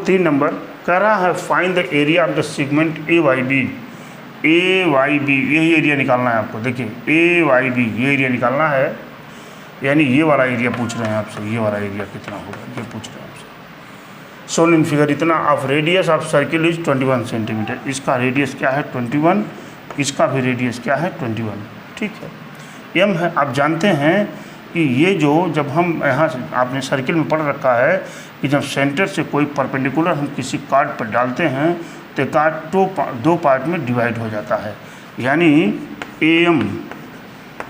3 number कह रहा है find the area of the segment A Y B. A Y B यही area निकालना है आपको। देखिए ए वाई बी ये एरिया निकालना है, यानी ये वाला एरिया पूछ रहे हैं आपसे, ये वाला एरिया कितना होगा ये पूछ रहे हैं आपसे। शोन इन फिगर इतना of radius of circle is 21 centimetre. इसका रेडियस क्या है 21, इसका भी रेडियस क्या है 21। ठीक है, एम है। आप जानते हैं कि ये जो जब हम यहाँ से आपने सर्किल में पढ़ रखा है कि जब सेंटर से कोई परपेंडिकुलर हम किसी कार्ड पर डालते हैं तो कार्ड दो पार्ट में डिवाइड हो जाता है, यानी A M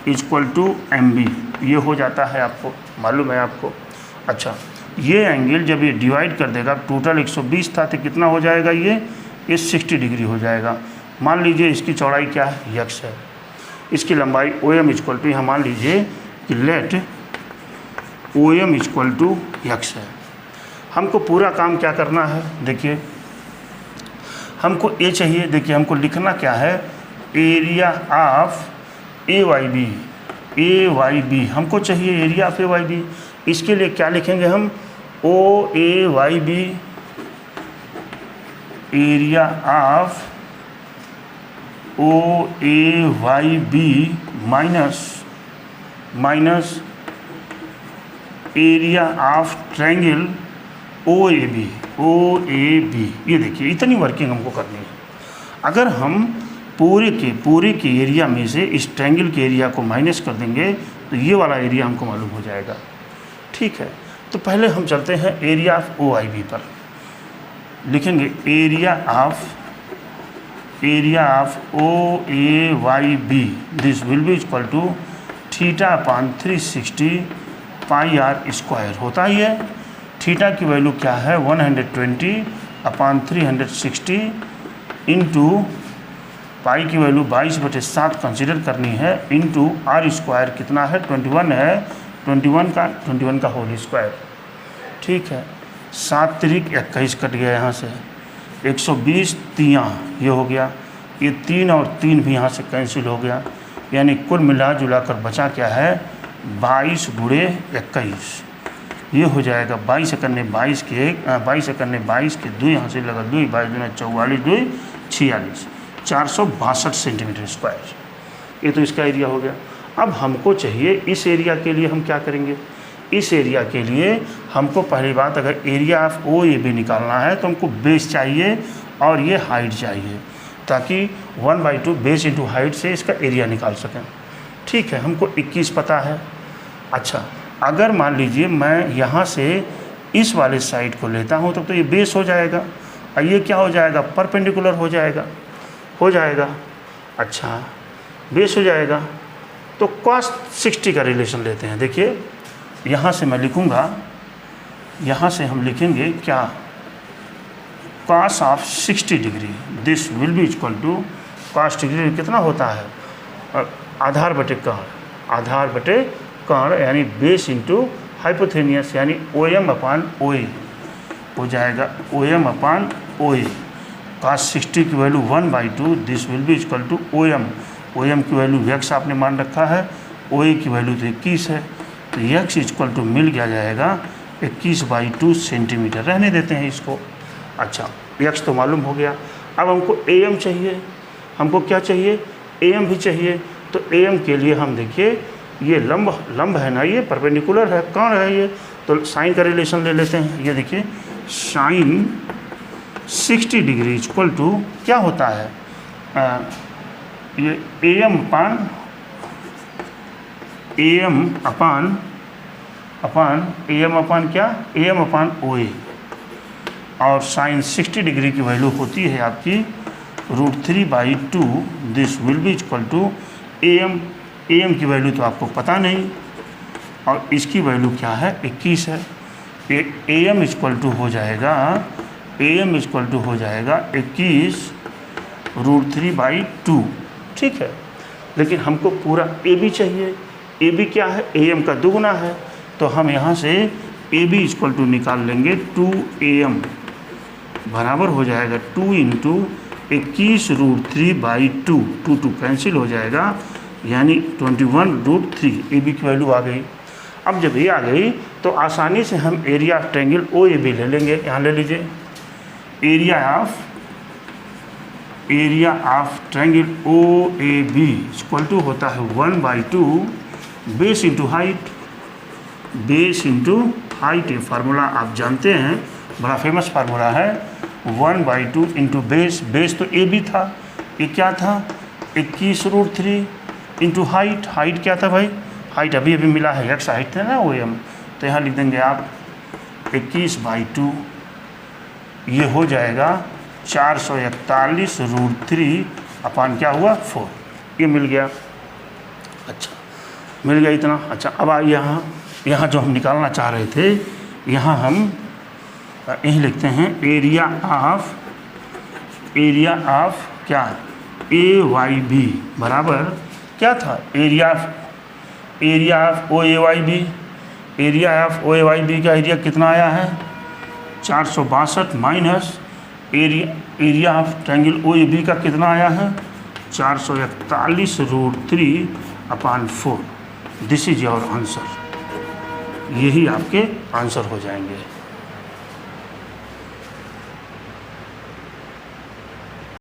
equal to M B ये हो जाता है, आपको मालूम है आपको। अच्छा, ये एंगल जब ये डिवाइड कर देगा, टोटल 120 था तो कितना हो जाएगा ये 60 डिग्री हो जाएगा। मान लीजिए इसकी चौड़ाई क्या है यक्स है, इसकी लंबाई ओ एम इक्वल टू यहाँ मान लीजिए कि let O M equal to x है। हमको पूरा काम क्या करना है, देखिए हमको ए चाहिए। देखिए हमको लिखना क्या है, area of A Y B. A Y B हमको चाहिए area of A Y B. इसके लिए क्या लिखेंगे हम, O A Y B area of O A Y B minus area of triangle O A B. O A B ये देखिए इतनी वर्किंग हमको करनी है। अगर हम पूरे के एरिया में से इस ट्रायंगल के एरिया को माइनस कर देंगे तो ये वाला एरिया हमको मालूम हो जाएगा। ठीक है, तो पहले हम चलते हैं area of O I B पर। लिखेंगे area of O A Y B this will be equal to theta upon 360 pi r square. होता ही है, थीटा की वैल्यू क्या है 120 अपान 360 इंटू पाई की वैल्यू 22/7 कंसिडर करनी है, इंटू आर स्क्वायर कितना है 21 है, 21 का होल स्क्वायर। ठीक है, 7 त्रिक 21 कट गया यहाँ से, 120 तियाँ ये हो गया, ये 3 और 3 भी यहाँ से कैंसिल हो गया, यानी कुल मिला जुला कर बचा क्या है 22 गुणे 21 ये हो जाएगा। 22 करने 22 के 22 करने 22 के 2 यहाँ से लगा 2 22 दूना 44 2 46 462 सेंटीमीटर स्क्वायर। ये तो इसका एरिया हो गया। अब हमको चाहिए इस एरिया के लिए हम क्या करेंगे, इस एरिया के लिए हमको पहली बात अगर area of O A B निकालना है तो हमको बेस चाहिए और ये हाइट चाहिए, ताकि 1/2 बेस इंटू हाइट से इसका एरिया निकाल सकें। ठीक है, हमको 21 पता है। अच्छा, अगर मान लीजिए मैं यहाँ से इस वाले साइड को लेता हूँ तब तो ये बेस हो जाएगा और ये क्या हो जाएगा परपेंडिकुलर हो जाएगा। अच्छा, बेस हो जाएगा तो cos 60 का रिलेशन लेते हैं। देखिए यहाँ से मैं लिखूँगा, यहाँ से हम लिखेंगे क्या cos of 60 degree this will be equal to cos degree कितना होता है आधार बटे कर्ण यानी बेस इंटू हाइपोथेनियस यानी ओ एम अपान ओ ए हो जाएगा, ओ एम अपान ओ ए। cos 60 की value 1/2 this will be equal to O M की वैल्यू यक्स आपने मान रखा है, ओ ए की वैल्यू तो 21 है, तो यक्स इक्वल टू मिल गया जाएगा 21/2 सेंटीमीटर। रहने देते हैं इसको। अच्छा, यक्स तो मालूम हो गया। अब हमको ए एम चाहिए, हमको क्या चाहिए ए एम भी चाहिए। तो ए एम के लिए हम देखिए ये लंब है ना, ये परपेंडिकुलर है, कर्ण है ये, तो साइन का रिलेशन ले लेते हैं। ये देखिए साइन 60 डिग्री इक्वल टू क्या होता है ये ए एम अपान क्या ए एम अपान ओ ए, और साइन 60 डिग्री की वैल्यू होती है आपकी √3/2 this will be equal to A M की वैल्यू तो आपको पता नहीं और इसकी वैल्यू क्या है 21 है। ए एम इक्वल टू हो जाएगा 21 √3/2। ठीक है, लेकिन हमको पूरा ए बी चाहिए। ए बी क्या है ए एम का दुगुना है, तो हम यहाँ से ए बी इक्वल टू निकाल लेंगे 2am बराबर हो जाएगा 2 इंटू 21 √3/2, 2 कैंसिल हो जाएगा, यानी 21√3 ए बी की वैल्यू आ गई। अब जब ये आ गई तो आसानी से हम area of triangle O A B ले लेंगे। यहाँ ले लीजिए area of triangle O A B equal to होता है 1/2 बेस इंटू हाइट। ये फार्मूला आप जानते हैं, बड़ा फेमस फार्मूला है। 1/2 इंटू बेस तो ए बी था, ये क्या था 21√3 इंटू हाइट क्या था भाई, हाइट अभी मिला है, एक्स हाइट है ना वो हम, तो यहाँ लिख देंगे आप 21/2, ये हो जाएगा 441√3 अपान क्या हुआ 4, ये मिल गया। अच्छा मिल गया इतना। अच्छा अब यहाँ जो हम निकालना चाह रहे थे, यहाँ हम यही लिखते हैं एरिया ऑफ क्या ए वाई बी बराबर क्या था, area of O A Y B. Area of O A Y B का एरिया कितना आया है 462 minus area of triangle O A B का कितना आया है 441√3 upon 4। This is your answer, यही आपके आंसर हो जाएंगे।